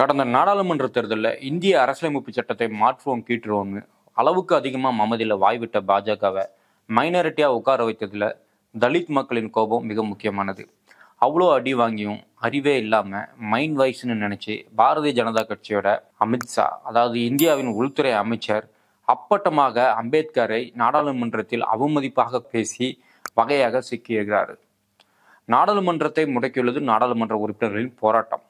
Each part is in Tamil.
கடந்த நாடாளுமன்ற தேர்தலில் இந்திய அரசியலமைப்பு சட்டத்தை மாற்றுவோம் கீற்றுவோம்னு அளவுக்கு அதிகமாக மமதியில் வாய்விட்ட பாஜகவை மைனாரிட்டியாக உட்கார வைத்ததில் தலித் மக்களின் கோபம் மிக முக்கியமானது. அவ்வளோ அடி வாங்கியும் அறிவே இல்லாமல் மைண்ட் வாய்ஸ்ன்னு நினச்சி பாரதிய ஜனதா கட்சியோட அமித்ஷா, அதாவது இந்தியாவின் உள்துறை அமைச்சர், அப்பட்டமாக அம்பேத்கரை நாடாளுமன்றத்தில் அவமதிப்பாக பேசி வகையாக சிக்கியிருக்கிறார். நாடாளுமன்றத்தை முடக்கியுள்ளது நாடாளுமன்ற உறுப்பினர்களின் போராட்டம்.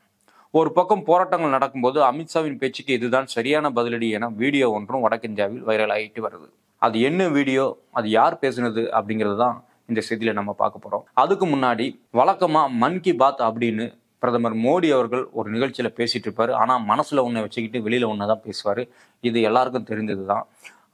ஒரு பக்கம் போராட்டங்கள் நடக்கும்போது அமித்ஷாவின் பேச்சுக்கு இதுதான் சரியான பதிலடி என வீடியோ ஒன்றும் வடக்கிந்தியாவில் வைரல் ஆகிட்டு வருது. அது என்ன வீடியோ, அது யார் பேசுனது அப்படிங்கிறது தான் இந்த செய்தியில நம்ம பார்க்க போறோம். அதுக்கு முன்னாடி வழக்கமா மன் கி பாத் அப்படின்னு பிரதமர் மோடி அவர்கள் ஒரு நிகழ்ச்சியில பேசிட்டு இருப்பாரு. ஆனா மனசுல ஒன்றை வச்சுக்கிட்டு வெளியில ஒன்னதான் பேசுவாரு. இது எல்லாருக்கும் தெரிந்தது தான்.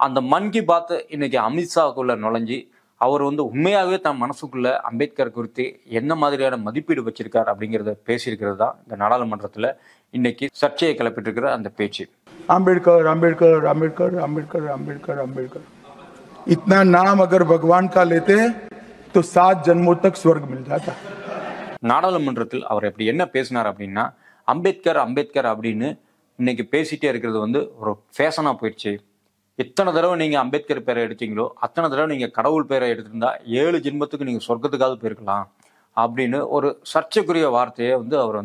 அந்த மன் கி பாத் இன்னைக்கு அமித்ஷாவுக்குள்ள நுழைஞ்சி அவர் உண்மையாகவே தன் மனசுக்குள்ள அம்பேத்கர் குறித்து என்ன மாதிரியான மதிப்பீடு வச்சிருக்கார் அப்படிங்கிறத பேசியிருக்கிறது தான் இந்த நாடாளுமன்றத்தில் இன்னைக்கு சர்ச்சையை கிளப்பிட்டு இருக்கிற அந்த பேச்சு. அம்பேத்கர் அம்பேத்கர் அம்பேத்கர் அம்பேத்கர் அம்பேத்கர் அம்பேத்கர் इतना नाम अगर भगवान का लेते तो 7 जन्मों तक स्वर्ग मिल जाता. நாடாளுமன்றத்தில் அவர் எப்படி என்ன பேசினார் அப்படின்னா, அம்பேத்கர் அம்பேத்கர் அப்படின்னு இன்னைக்கு பேசிட்டே இருக்கிறது ஒரு ஃபேஷனா போயிடுச்சு. எத்தனை தடவை நீங்கள் அம்பேத்கர் பேரை எடுத்தீங்களோ அத்தனை தடவை நீங்கள் கடவுள் பேரை எடுத்திருந்தா 7 ஜென்மத்துக்கு நீங்கள் சொர்க்கத்துக்காவது போயிருக்கலாம் அப்படின்னு ஒரு சர்ச்சைக்குரிய வார்த்தையை அவர்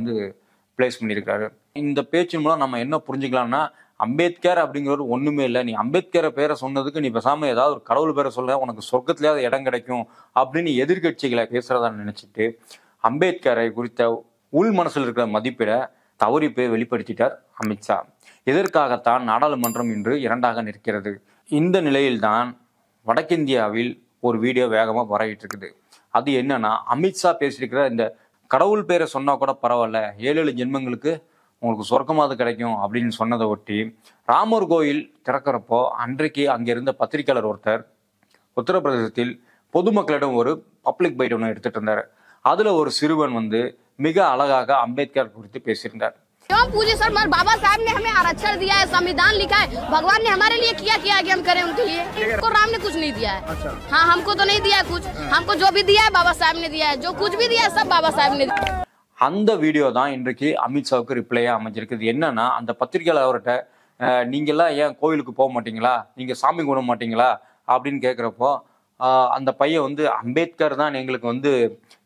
பிளேஸ் பண்ணியிருக்காரு. இந்த பேச்சின் மூலம் நம்ம என்ன புரிஞ்சுக்கலாம்னா, அம்பேத்கர் அப்படிங்கிறது ஒன்றுமே இல்லை, நீ அம்பேத்கரை பேரை சொன்னதுக்கு நீ பேசாமல் ஏதாவது ஒரு கடவுள் பேரை சொல்ல, உனக்கு சொர்க்கத்துலேயாவது இடம் கிடைக்கும் அப்படின்னு எதிர்கட்சிகளை பேசுகிறதா நினச்சிட்டு அம்பேத்கரை குறித்த உள் மனசில் இருக்கிற மதிப்பீடை தவறி போய் வெளிப்படுத்திட்டார் அமித்ஷா. இதற்காகத்தான் நாடாளுமன்றம் இன்று 2ஆக நிற்கிறது. இந்த நிலையில்தான் வடக்கிந்தியாவில் ஒரு வீடியோ வேகமாக பரவிட்டு இருக்குது. அது என்னன்னா, அமித்ஷா பேசியிருக்கிற இந்த கடவுள் பேரை சொன்னா கூட பரவாயில்ல, 7 ஜென்மங்களுக்கு உங்களுக்கு சொர்க்கமாவது கிடைக்கும் அப்படின்னு சொன்னதை ஒட்டி ராமர் கோயில் திறக்கிறப்போ அன்றைக்கு அங்கிருந்த பத்திரிகையாளர் ஒருத்தர் உத்தரப்பிரதேசத்தில் பொதுமக்களிடம் ஒரு பப்ளிக் பைட் ஒன்று எடுத்துட்டு இருந்தார். அதுல ஒரு சிறுவன் மிக அழகாக அம்பேத்கர் குறித்து பேசியிருந்தார். क्यों पूजे सर, बाबा साहब ने हमें आरक्षण दिया है, संविधान लिखा है, भगवान ने हमारे लिए किया कि हम करें उनके लिए? हमको राम ने कुछ नहीं दिया है. अच्छा. हाँ, हमको तो नहीं दिया है कुछ. हमको जो भी दिया है बाबा साहब ने दिया है. जो कुछ भी दिया है सब बाबा साहब ने दिया. அந்த வீடியோ தான் இன்றைக்கு அமித்ஷாவுக்கு ரிப்ளையா அமைஞ்சிருக்குது. என்னன்னா, அந்த பத்திரிகையாளர் அவர்கிட்ட நீங்கெல்லாம் ஏன் கோவிலுக்கு போக மாட்டீங்களா, நீங்க சாமி கும்பிட மாட்டீங்களா அப்படின்னு கேட்குறப்போ அந்த பையன் அம்பேத்கர் தான் எங்களுக்கு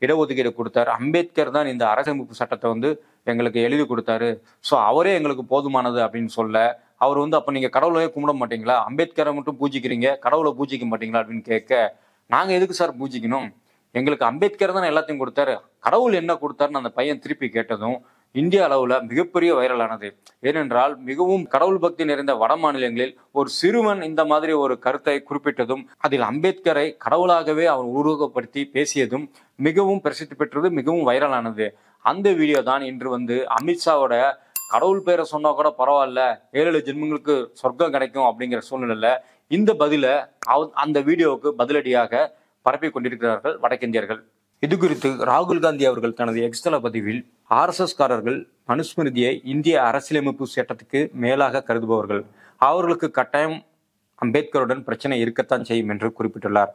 இடஒதுக்கீடு கொடுத்தாரு, அம்பேத்கர் தான் இந்த அரசியலமைப்பு சட்டத்தை எங்களுக்கு எழுதி கொடுத்தாரு, ஸோ அவரே எங்களுக்கு போதுமானது அப்படின்னு சொல்ல, அவர் அப்போ நீங்கள் கடவுளையே கும்பிட மாட்டீங்களா, அம்பேத்கரை மட்டும் பூஜிக்கிறீங்க, கடவுளை பூஜிக்க மாட்டீங்களா அப்படின்னு கேட்க, நாங்கள் எதுக்கு சார் பூஜிக்கணும், எங்களுக்கு அம்பேத்கர் தான் எல்லாத்தையும் கொடுத்தாரு, கடவுள் என்ன கொடுத்தாருன்னு அந்த பையன் திருப்பி கேட்டதும் இந்திய அளவில் மிகப்பெரிய வைரலானது. ஏனென்றால் மிகவும் கடவுள் பக்தி நிறைந்த வட மாநிலங்களில் ஒரு சிறுவன் இந்த மாதிரி ஒரு கருத்தை குறிப்பிட்டதும் அதில் அம்பேத்கரை கடவுளாகவே அவர் உருவகப்படுத்தி பேசியதும் மிகவும் பிரசித்தி பெற்றது, மிகவும் வைரலானது. அந்த வீடியோ தான் இன்று அமித்ஷாவோட கடவுள் பேரை சொன்னா கூட பரவாயில்ல, 7 ஜென்மங்களுக்கு சொர்க்கம் கிடைக்கும் அப்படிங்கிற சூழ்நிலையில இந்த பதில அந்த வீடியோவுக்கு பதிலடியாக பரப்பி கொண்டிருக்கிறார்கள் வடக்கிந்தியர்கள். இது குறித்து ராகுல் காந்தி அவர்கள் தனது எக்ஸ்தல பதிவில், RSS காரர்கள் மனுஸ்மிருதியை இந்திய அரசியலமைப்பு சட்டத்துக்கு மேலாக கருதுபவர்கள், அவர்களுக்கு கட்டாயம் அம்பேத்கருடன் பிரச்சனை இருக்கத்தான் செய்யும் என்று குறிப்பிட்டுள்ளார்.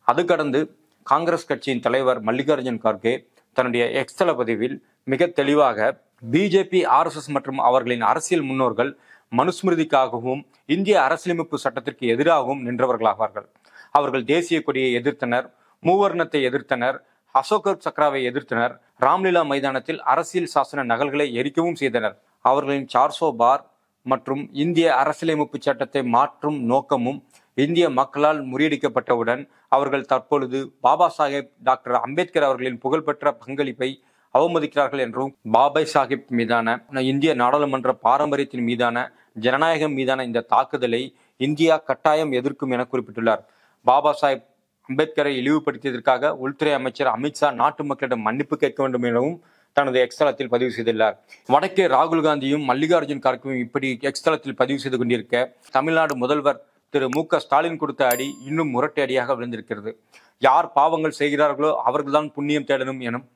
அது கடந்து காங்கிரஸ் கட்சியின் தலைவர் மல்லிகார்ஜுன் கார்கே தன்னுடைய எக்ஸ்தல பதிவில் மிக தெளிவாக பிஜேபி, RSS மற்றும் அவர்களின் அரசியல் முன்னோர்கள் மனுஸ்மிருதிக்காகவும் இந்திய அரசியலமைப்பு சட்டத்திற்கு எதிராகவும் நின்றவர்களாவார்கள். அவர்கள் தேசிய கொடியை எதிர்த்தனர், மூவர்ணத்தை எதிர்த்தனர், அசோகர் சக்ராவை எதிர்த்தனர், ராம்லீலா மைதானத்தில் அரசியல் சாசன நகல்களை எரிக்கவும் செய்தனர். அவர்களின் 400 பார் மற்றும் இந்திய அரசியலமைப்பு சட்டத்தை மாற்றும் நோக்கமும் இந்திய மக்களால் முறியடிக்கப்பட்டவுடன் அவர்கள் தற்பொழுது பாபா சாஹேப் டாக்டர் அம்பேத்கர் அவர்களின் புகழ்பெற்ற பங்களிப்பை அவமதிக்கிறார்கள் என்றும், பாபாய் சாஹிப் மீதான இந்திய நாடாளுமன்ற பாரம்பரியத்தின் மீதான, ஜனநாயகம் மீதான இந்த தாக்குதலை இந்தியா கட்டாயம் எதிர்க்கும் என குறிப்பிட்டுள்ளார். பாபா சாஹிப் அம்பேத்கரை இழிவுபடுத்தியதற்காக உள்துறை அமைச்சர் அமித்ஷா நாட்டு மக்களிடம் மன்னிப்பு கேட்க வேண்டும் எனவும் தனது எக்ஸ்தலத்தில் பதிவு செய்துள்ளார். வடக்கே ராகுல் காந்தியும் மல்லிகார்ஜுன் கார்கேவும் இப்படி எக்ஸ்தலத்தில் பதிவு செய்து கொண்டிருக்க, தமிழ்நாடு முதல்வர் திரு மு.க. ஸ்டாலின் கொடுத்த அடி இன்னும் முரட்டு அடியாக விழுந்திருக்கிறது. யார் பாவங்கள் செய்கிறார்களோ அவர்கள்தான் புண்ணியம் தேடணும் எனும்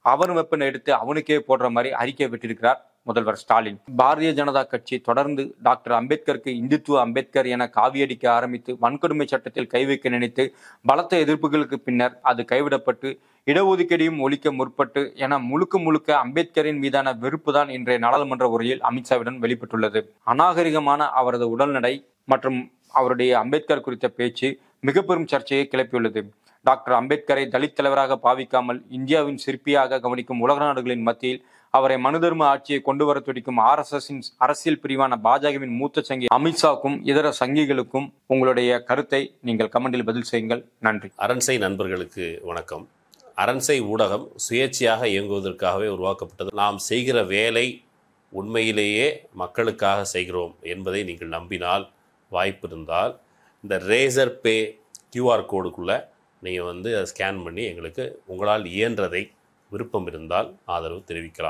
அவன் வெப்பனை எடுத்து அவனுக்கே போடுற மாதிரி அறிக்கை விட்டிருக்கிறார் முதல்வர் ஸ்டாலின். பாரதிய ஜனதா கட்சி தொடர்ந்து டாக்டர் அம்பேத்கருக்கு இந்துத்துவ அம்பேத்கர் என காவியடிக்க ஆரம்பித்து வன்கொடுமை சட்டத்தில் கை வைக்க நினைத்து பலத்த எதிர்ப்புகளுக்கு பின்னர் அது கைவிடப்பட்டு இடஒதுக்கீடையும் ஒழிக்க முற்பட்டு என முழுக்க அம்பேத்கரின் மீதான வெறுப்பு தான் இன்றைய நாடாளுமன்ற உரையில் அமித்ஷாவிடம் வெளிப்பட்டுள்ளது. அநாகரிகமான அவரது உடல்நடை மற்றும் அவருடைய அம்பேத்கர் குறித்த பேச்சு மிக பெரும் சர்ச்சையை கிளப்பியுள்ளது. டாக்டர் அம்பேத்கரை தலித் தலைவராக பாவிக்காமல் இந்தியாவின் சிற்பியாக கவனிக்கும் உலக நாடுகளின் மத்தியில் அவரை மனுதர்ம ஆட்சியை கொண்டு வர துடிக்கும் RSSின் அரசியல் பிரிவான பாஜகவின் மூத்த சங்கி அமித்ஷாவுக்கும் இதர சங்கிகளுக்கும் உங்களுடைய கருத்தை நீங்கள் கமெண்டில் பதில் செய்யுங்கள். நன்றி. அரண்சை நண்பர்களுக்கு வணக்கம். அரண்சை ஊடகம் சுயேட்சையாக இயங்குவதற்காகவே உருவாக்கப்பட்டது. நாம் செய்கிற வேலை உண்மையிலேயே மக்களுக்காக செய்கிறோம் என்பதை நீங்கள் நம்பினால், வாய்ப்பு இருந்தால் இந்த ரேசர் பே QR கோடுக்குள்ளே நீங்கள் அதை ஸ்கேன் பண்ணி எங்களுக்கு உங்களால் இயன்றதை விருப்பம் இருந்தால் ஆதரவு தெரிவிக்கலாம்.